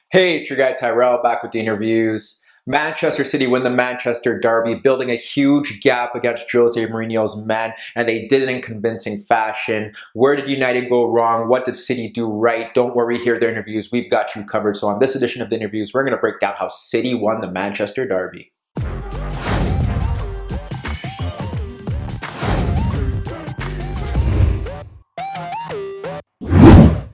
Hey, it's your guy Tyrrell back with the interviews. Manchester City win the Manchester Derby, building a huge gap against Jose Mourinho's men, and they did it in convincing fashion. Where did United go wrong? What did City do right? Don't worry, here are the interviews. We've got you covered. So on this edition of the interviews, we're going to break down how City won the Manchester Derby.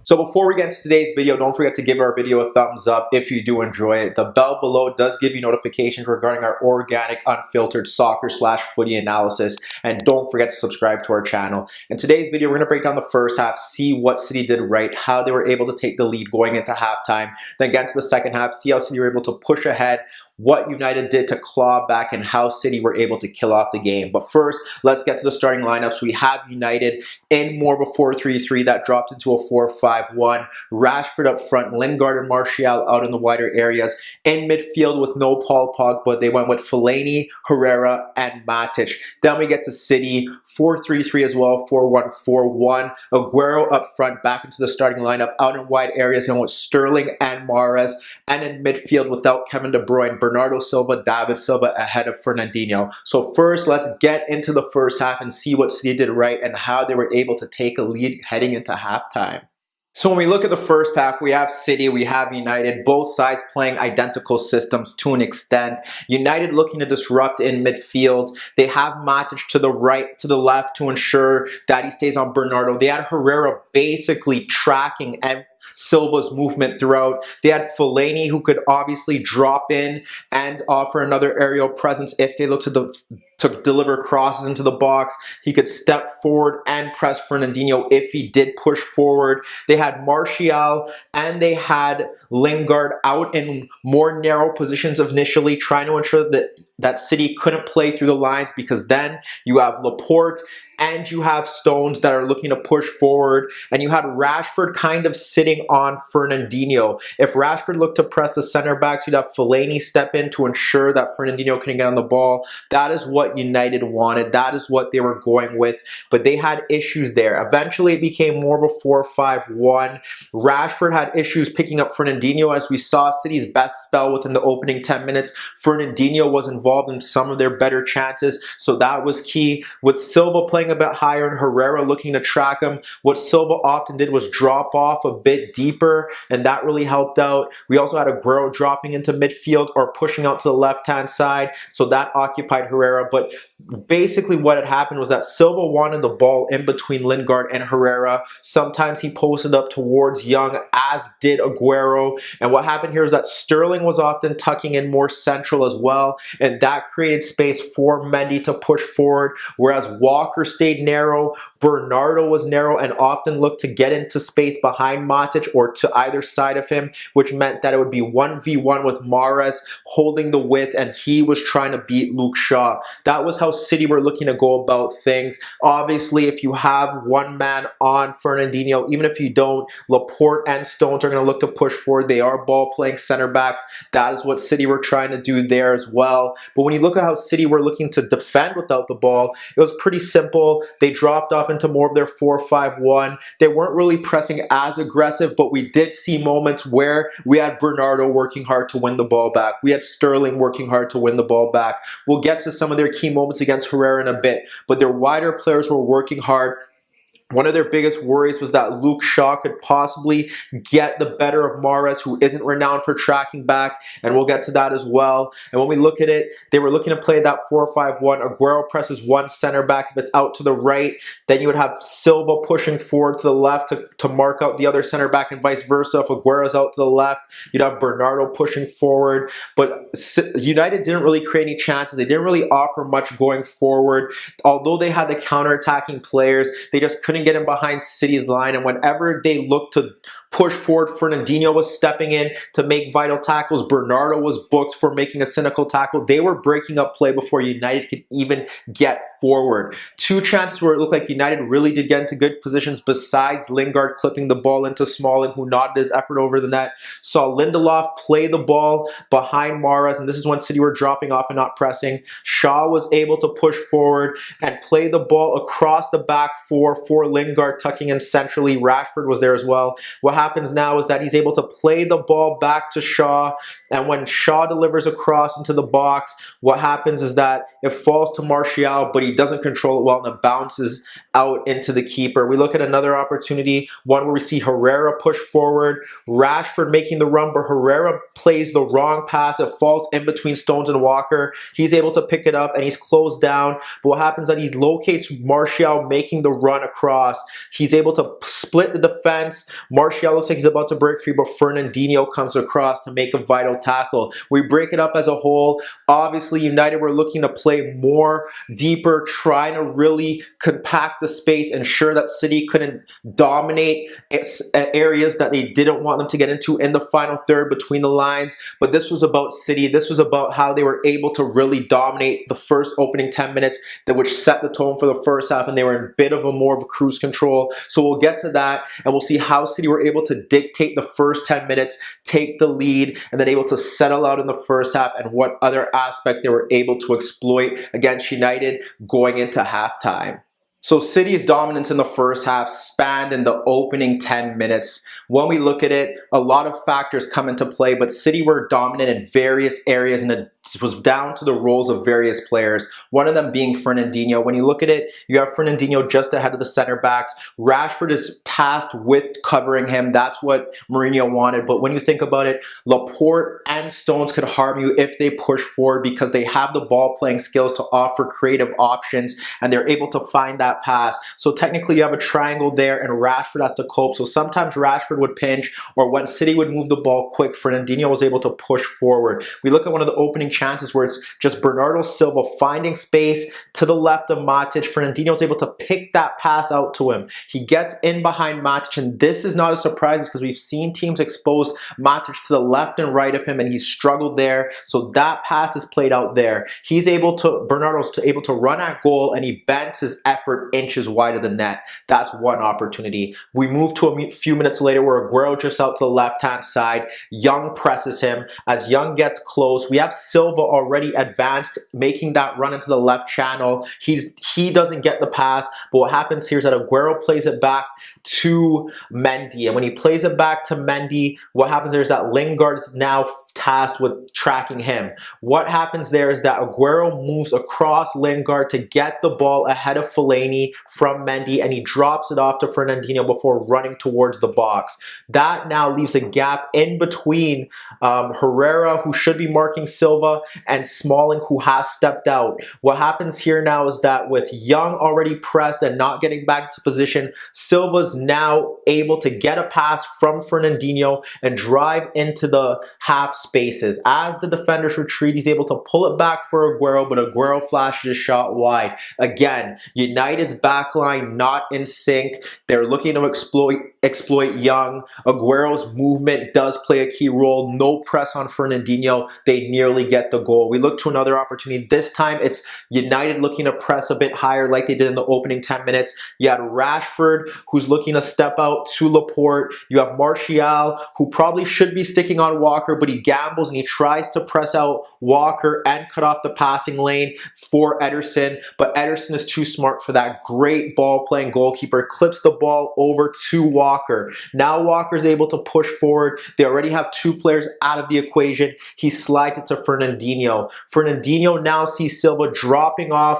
So before we get into today's video, don't forget to give our video a thumbs up if you do enjoy it. The bell below does give you notifications regarding our organic, unfiltered soccer/footy analysis. And don't forget to subscribe to our channel. In today's video, we're going to break down the first half, see what City did right, how they were able to take the lead going into halftime. Then get into the second half, see how City were able to push ahead, what United did to claw back, and how City were able to kill off the game. But first, let's get to the starting lineups. We have United in more of a 4-3-3 that dropped into a 4-5-1. Rashford up front, Lingard and Martial out in the wider areas. In midfield with no Paul Pogba, they went with Fellaini, Herrera, and Matic. Then we get to City, 4-3-3 as well, 4-1-4-1. Aguero up front, back into the starting lineup, out in wide areas, and with Sterling and Mahrez. And in midfield without Kevin De Bruyne, Bernardo Silva, David Silva ahead of Fernandinho. So first, let's get into the first half and see what City did right and how they were able to take a lead heading into halftime. So when we look at the first half, we have City, we have United, both sides playing identical systems to an extent. United looking to disrupt in midfield. They have Matic to the right, to the left to ensure that he stays on Bernardo. They had Herrera basically tracking Silva's movement throughout. They had Fellaini, who could obviously drop in and offer another aerial presence if they look to deliver crosses into the box. He could step forward and press Fernandinho if he did push forward. They had Martial and they had Lingard out in more narrow positions initially, trying to ensure that City couldn't play through the lines, because then you have Laporte and you have Stones that are looking to push forward, and you had Rashford kind of sitting on Fernandinho. If Rashford looked to press the center backs, you'd have Fellaini step in to ensure that Fernandinho couldn't get on the ball. That is what United wanted. That is what they were going with, but they had issues there. Eventually, it became more of a 4-5-1. Rashford had issues picking up Fernandinho, as we saw City's best spell within the opening 10 minutes. Fernandinho was involved in some of their better chances, so that was key. With Silva playing a bit higher and Herrera looking to track him, what Silva often did was drop off a bit deeper, and that really helped out. We also had Aguero dropping into midfield or pushing out to the left-hand side, so that occupied Herrera. But basically what had happened was that Silva wanted the ball in between Lingard and Herrera. Sometimes he posted up towards Young, as did Aguero. And what happened here is that Sterling was often tucking in more central as well, and that created space for Mendy to push forward, whereas Walker stayed narrow. Bernardo was narrow and often looked to get into space behind Matic or to either side of him, which meant that it would be 1v1 with Mahrez holding the width, and he was trying to beat Luke Shaw. That was how City were looking to go about things. Obviously, if you have one man on Fernandinho, even if you don't, Laporte and Stones are going to look to push forward. They are ball-playing center backs. That is what City were trying to do there as well. But when you look at how City were looking to defend without the ball, it was pretty simple. They dropped off into more of their 4-5-1. They weren't really pressing as aggressive, but we did see moments where we had Bernardo working hard to win the ball back. We had Sterling working hard to win the ball back. We'll get to some of their key moments against Herrera in a bit, but their wider players were working hard. One of their biggest worries was that Luke Shaw could possibly get the better of Mahrez, who isn't renowned for tracking back, and we'll get to that as well. And when we look at it, they were looking to play that 4-5-1. Aguero presses one center back. If it's out to the right, then you would have Silva pushing forward to the left to mark out the other center back, and vice versa. If Aguero's out to the left, you'd have Bernardo pushing forward. But United didn't really create any chances. They didn't really offer much going forward. Although they had the counter-attacking players, they just couldn't get in behind City's line, and whenever they looked to push forward, Fernandinho was stepping in to make vital tackles. Bernardo was booked for making a cynical tackle. They were breaking up play before United could even get forward. Two chances where it looked like United really did get into good positions, besides Lingard clipping the ball into Smalling, who nodded his effort over the net. Saw Lindelof play the ball behind Mahrez, and this is when City were dropping off and not pressing. Shaw was able to push forward and play the ball across the back four for Lingard, tucking in centrally. Rashford was there as well. What happens now is that he's able to play the ball back to Shaw, and when Shaw delivers a cross into the box, what happens is that it falls to Martial, but he doesn't control it well, and it bounces out into the keeper. We look at another opportunity, one where we see Herrera push forward, Rashford making the run, but Herrera plays the wrong pass. It falls in between Stones and Walker. He's able to pick it up and he's closed down, but what happens is that he locates Martial making the run across. He's able to split the defense. Martial looks like he's about to break free, but Fernandinho comes across to make a vital tackle. We break it up as a whole. Obviously, United were looking to play more deeper, trying to really compact the space, ensure that City couldn't dominate areas that they didn't want them to get into in the final third between the lines. But this was about City. This was about how they were able to really dominate the first opening 10 minutes, which set the tone for the first half, and they were in a bit of more of a cruise control. So we'll get to that, and we'll see how City were able to dictate the first 10 minutes, take the lead, and then able to settle out in the first half, and what other aspects they were able to exploit against United going into halftime. So City's dominance in the first half spanned in the opening 10 minutes. When we look at it, a lot of factors come into play, but City were dominant in various areas, and it was down to the roles of various players, one of them being Fernandinho. When you look at it, you have Fernandinho just ahead of the center backs. Rashford is tasked with covering him. That's what Mourinho wanted. But when you think about it, Laporte and Stones could harm you if they push forward, because they have the ball playing skills to offer creative options, and they're able to find that pass. So technically you have a triangle there, and Rashford has to cope. So sometimes Rashford would pinch, or when City would move the ball quick, Fernandinho was able to push forward. We look at one of the opening chances where it's just Bernardo Silva finding space to the left of Matic. Fernandinho is able to pick that pass out to him. He gets in behind Matic, and this is not a surprise because we've seen teams expose Matic to the left and right of him, and he's struggled there. So that pass is played out there. Bernardo's able to run at goal, and he bends his effort inches wide of the net. That's one opportunity. We move to a few minutes later where Aguero drifts out to the left-hand side. Young presses him. As Young gets close, we have Silva already advanced, making that run into the left channel. He doesn't get the pass, but what happens here is that Aguero plays it back to Mendy, and when he plays it back to Mendy, what happens there is that Lingard is now tasked with tracking him. What happens there is that Aguero moves across Lingard to get the ball ahead of Fellaini from Mendy, and he drops it off to Fernandinho before running towards the box. That now leaves a gap in between Herrera, who should be marking Silva, and Smalling, who has stepped out. What happens here now is that with Young already pressed and not getting back into position, Silva's now able to get a pass from Fernandinho and drive into the half spaces. As the defenders retreat, he's able to pull it back for Aguero, but Aguero flashes a shot wide. Again, United's backline not in sync. They're looking to exploit Young. Aguero's movement does play a key role. No press on Fernandinho. They nearly get the goal. We look to another opportunity. This time it's United looking to press a bit higher like they did in the opening 10 minutes. You had Rashford, who's looking to step out to Laporte. You have Martial, who probably should be sticking on Walker, but he gambles and he tries to press out Walker and cut off the passing lane for Ederson, but Ederson is too smart for that. Great ball playing goalkeeper, clips the ball over to Walker. Now Walker's able to push forward. They already have two players out of the equation. He slides it to Fernandinho. Fernandinho now sees Silva dropping off.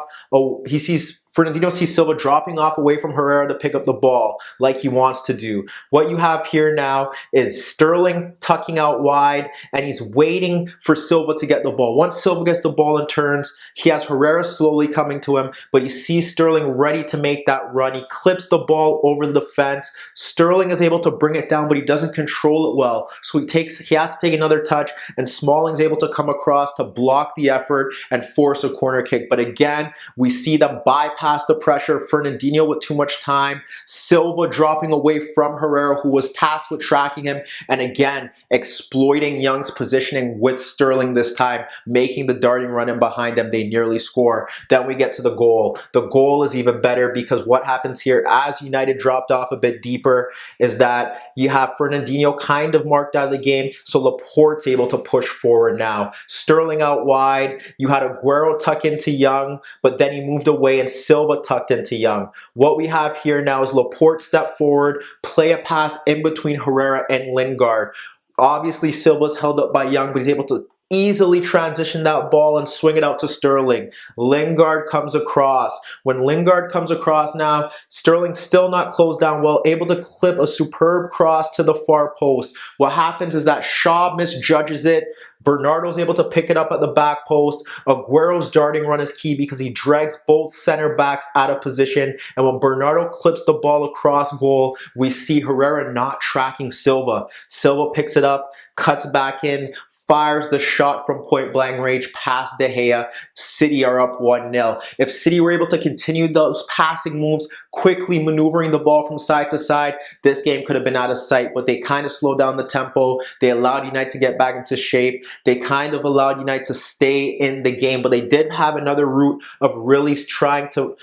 Fernandinho sees Silva dropping off away from Herrera to pick up the ball like he wants to do. What you have here now is Sterling tucking out wide, and he's waiting for Silva to get the ball. Once Silva gets the ball and turns, he has Herrera slowly coming to him, but he sees Sterling ready to make that run. He clips the ball over the defense. Sterling is able to bring it down, but he doesn't control it well. So he has to take another touch, and Smalling's able to come across to block the effort and force a corner kick. But again, we see them bypass the pressure. Fernandinho with too much time. Silva dropping away from Herrera, who was tasked with tracking him, and again exploiting Young's positioning with Sterling this time, making the darting run in behind him. They nearly score. Then we get to the goal. The goal is even better because what happens here, as United dropped off a bit deeper, is that you have Fernandinho kind of marked out of the game, so Laporte's able to push forward now. Sterling out wide. You had Aguero tuck into Young, but then he moved away, and Silva Silva tucked into Young. What we have here now is Laporte step forward, play a pass in between Herrera and Lingard. Obviously, Silva's held up by Young, but he's able to easily transition that ball and swing it out to Sterling. Lingard comes across. When Lingard comes across now, Sterling still not closed down well, able to clip a superb cross to the far post. What happens is that Shaw misjudges it. Bernardo's able to pick it up at the back post. Aguero's darting run is key because he drags both center backs out of position. And when Bernardo clips the ball across goal, we see Herrera not tracking Silva. Silva picks it up, cuts back in, fires the shot from point-blank range past De Gea. City are up 1-0. If City were able to continue those passing moves, quickly maneuvering the ball from side to side, this game could have been out of sight, but they kind of slowed down the tempo. They allowed United to get back into shape. They kind of allowed United to stay in the game, but they did have another route of really trying to,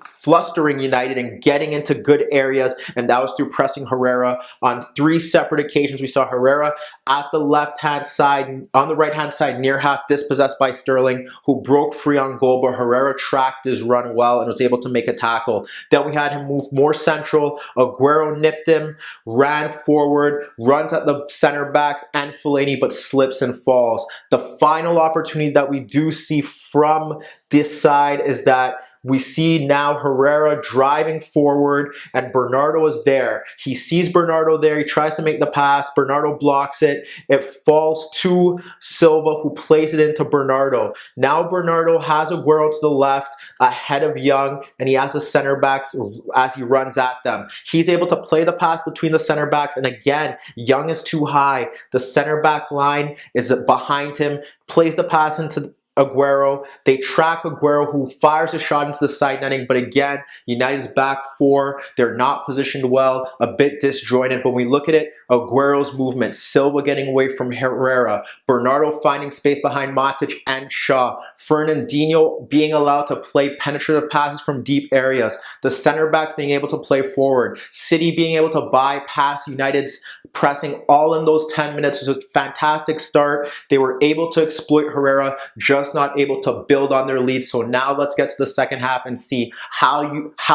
flustering United and getting into good areas, and that was through pressing Herrera. On 3 separate occasions, we saw Herrera at the left-hand side, on the right-hand side, near half, dispossessed by Sterling, who broke free on goal, but Herrera tracked his run well and was able to make a tackle. Then we had him move more central. Aguero nipped him, ran forward, runs at the center backs and Fellaini, but slips and falls. The final opportunity that we do see from this side is that we see now Herrera driving forward and Bernardo is there. He sees Bernardo there. He tries to make the pass. Bernardo blocks it. It falls to Silva, who plays it into Bernardo. Now Bernardo has Aguero to the left ahead of Young, and he has the center backs as he runs at them. He's able to play the pass between the center backs, and again, Young is too high. The center back line is behind him, plays the pass into Aguero. They track Aguero, who fires a shot into the side netting, but again, United's back 4. They're not positioned well, a bit disjointed. But when we look at it, Aguero's movement, Silva getting away from Herrera, Bernardo finding space behind Matic and Shaw, Fernandinho being allowed to play penetrative passes from deep areas, the center backs being able to play forward, City being able to bypass United's pressing all in those 10 minutes. It was a fantastic start. They were able to exploit Herrera, just not able to build on their lead. So now let's get to the second half and see how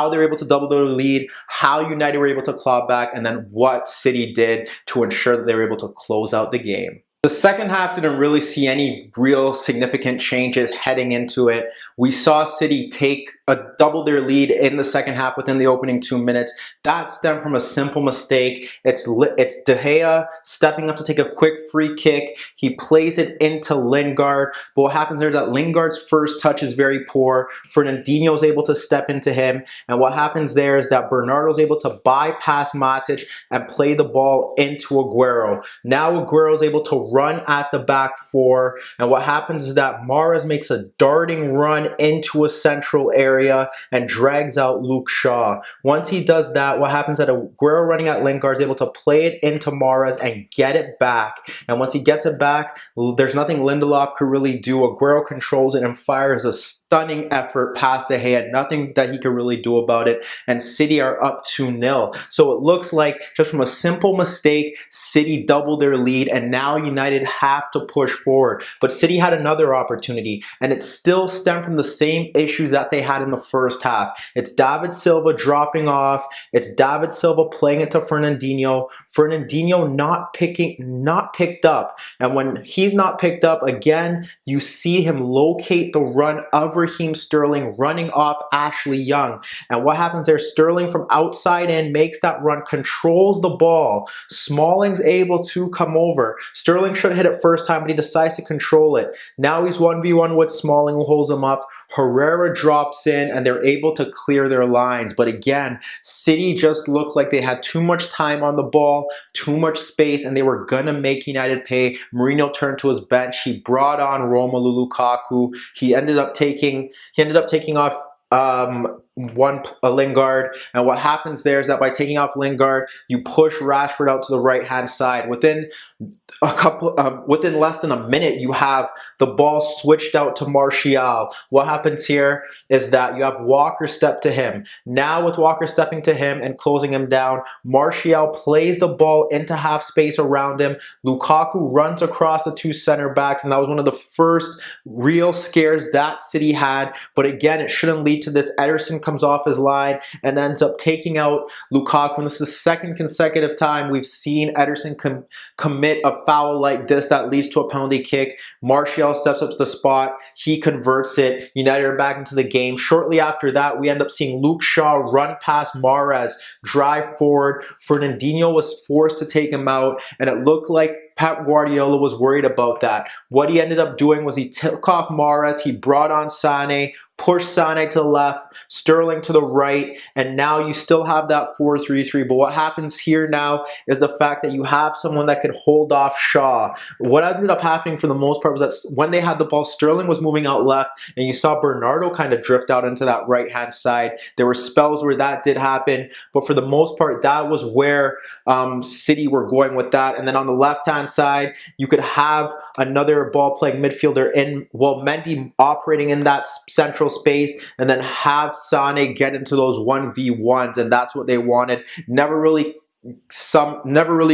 they're able to double their lead, how United were able to claw back, and then what City did to ensure that they were able to close out the game. The second half didn't really see any real significant changes heading into it. We saw City double their lead in the second half within the opening 2 minutes. That stemmed from a simple mistake. It's De Gea stepping up to take a quick free kick. He plays it into Lingard. But what happens there is that Lingard's first touch is very poor. Fernandinho is able to step into him. And what happens there is that Bernardo's able to bypass Matic and play the ball into Aguero. Now Aguero is able to run at the back 4, and what happens is that Mahrez makes a darting run into a central area and drags out Luke Shaw. Once he does that, what happens is that Aguero running at Lingard is able to play it into Mahrez and get it back, and once he gets it back, there's nothing Lindelof could really do. Aguero controls it and fires a stunning effort past De Gea, nothing that he could really do about it, and City are up 2-0. So it looks like just from a simple mistake, City doubled their lead, and now United have to push forward. But City had another opportunity, and it still stemmed from the same issues that they had in the first half. It's David Silva dropping off. It's David Silva playing it to Fernandinho. Fernandinho not picked up. And when he's not picked up, again, you see him locate the run of Raheem Sterling running off Ashley Young. And what happens there? Sterling from outside in makes that run, controls the ball. Smalling's able to come over. Sterling should have hit it first time, but he decides to control it. Now he's 1v1 with Smalling, who holds him up. Herrera drops in, and they're able to clear their lines. But again, City just looked like they had too much time on the ball, too much space, and they were going to make United pay. Mourinho turned to his bench. He brought on Romelu Lukaku. He ended up taking off Lingard, and what happens there is that by taking off Lingard, you push Rashford out to the right hand side. Within less than a minute, you have the ball switched out to Martial. What happens here is that you have Walker step to him. Now with Walker stepping to him and closing him down, Martial plays the ball into half space around him. Lukaku runs across the two center backs, and that was one of the first real scares that City had. But again, it shouldn't lead to this. Ederson comes off his line and ends up taking out Lukaku. And this is the second consecutive time we've seen Ederson commit a foul like this that leads to a penalty kick. Martial steps up to the spot. He converts it. United are back into the game. Shortly after that, we end up seeing Luke Shaw run past Mahrez, drive forward. Fernandinho was forced to take him out, and it looked like Pep Guardiola was worried about that. What he ended up doing was he took off Mahrez, he brought on Sané, pushed Sané to the left, Sterling to the right, and now you still have that 4-3-3. But what happens here now is the fact that you have someone that could hold off Shaw. What ended up happening for the most part was that when they had the ball, Sterling was moving out left, and you saw Bernardo kind of drift out into that right-hand side. There were spells where that did happen, but for the most part, that was where City were going with that. And then on the left-hand side, you could have another ball-playing midfielder in, Mendy operating in that central space, and then have Sané get into those 1v1s, and that's what they wanted. Never really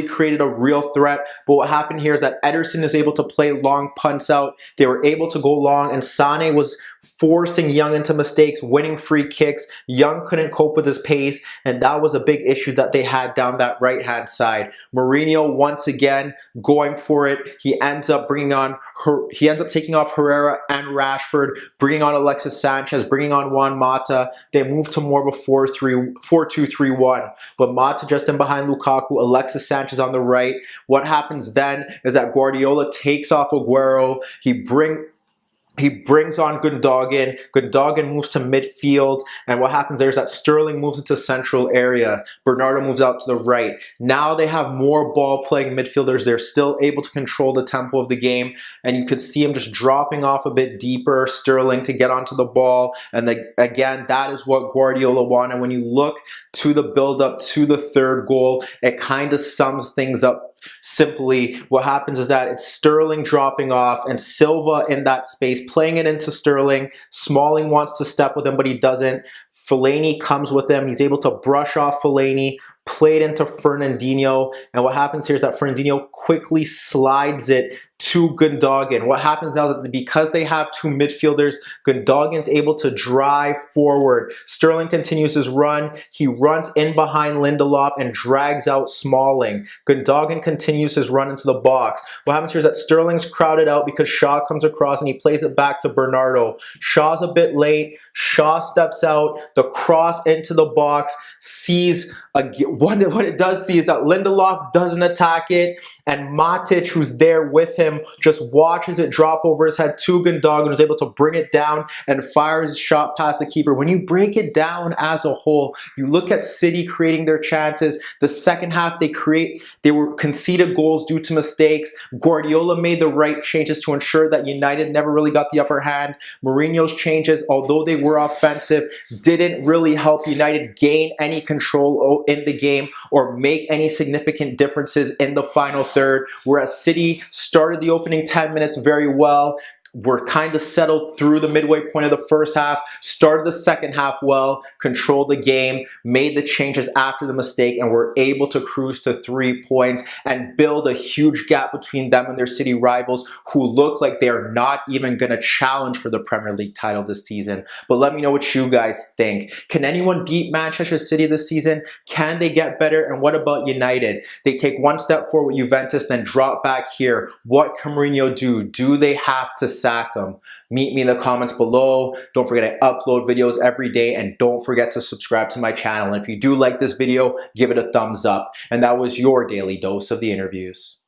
created a real threat, but what happened here is that Ederson is able to play long punts out. They were able to go long, and Sané was forcing Young into mistakes, winning free kicks. Young couldn't cope with his pace, and that was a big issue that they had down that right-hand side. Mourinho once again going for it. He ends up taking off Herrera and Rashford, bringing on Alexis Sanchez, bringing on Juan Mata. They move to more of a 4-2-3-1, but Mata just in behind Lukaku, Alexis Sanchez on the right. What happens then is that Guardiola takes off Aguero. He brings on Gundogan. Gundogan moves to midfield. And what happens there is that Sterling moves into central area. Bernardo moves out to the right. Now they have more ball-playing midfielders. They're still able to control the tempo of the game. And you could see him just dropping off a bit deeper, Sterling, to get onto the ball. And again, that is what Guardiola wanted. When you look to the build-up to the third goal, it kind of sums things up. Simply, what happens is that it's Sterling dropping off and Silva in that space, playing it into Sterling. Smalling wants to step with him, but he doesn't. Fellaini comes with him. He's able to brush off Fellaini, play it into Fernandinho, and what happens here is that Fernandinho quickly slides it to Gundogan. What happens now that because they have two midfielders, Gundogan's able to drive forward. Sterling continues his run. He runs in behind Lindelof and drags out Smalling. Gundogan continues his run into the box. What happens here is that Sterling's crowded out because Shaw comes across and he plays it back to Bernardo. Shaw's a bit late. Shaw steps out. The cross into the box sees what it does see is that Lindelof doesn't attack it, and Matic, who's there with him, just watches it drop over his head to Gundogan, who's able to bring it down and fire his shot past the keeper. When you break it down as a whole, you look at City creating their chances. The second half they were conceded goals due to mistakes. Guardiola made the right changes to ensure that United never really got the upper hand. Mourinho's changes, although they were offensive, didn't really help United gain any control in the game or make any significant differences in the final third, whereas City started the opening 10 minutes very well, were kind of settled through the midway point of the first half, started the second half well, controlled the game, made the changes after the mistake, and were able to cruise to 3 points and build a huge gap between them and their City rivals, who look like they are not even going to challenge for the Premier League title this season. But let me know what you guys think. Can anyone beat Manchester City this season? Can they get better? And what about United? They take one step forward with Juventus, then drop back here. What can Mourinho do? Do they have to sack him? Meet me in the comments below. Don't forget I upload videos every day, and don't forget to subscribe to my channel. And if you do like this video, give it a thumbs up. And that was your daily dose of the interviews.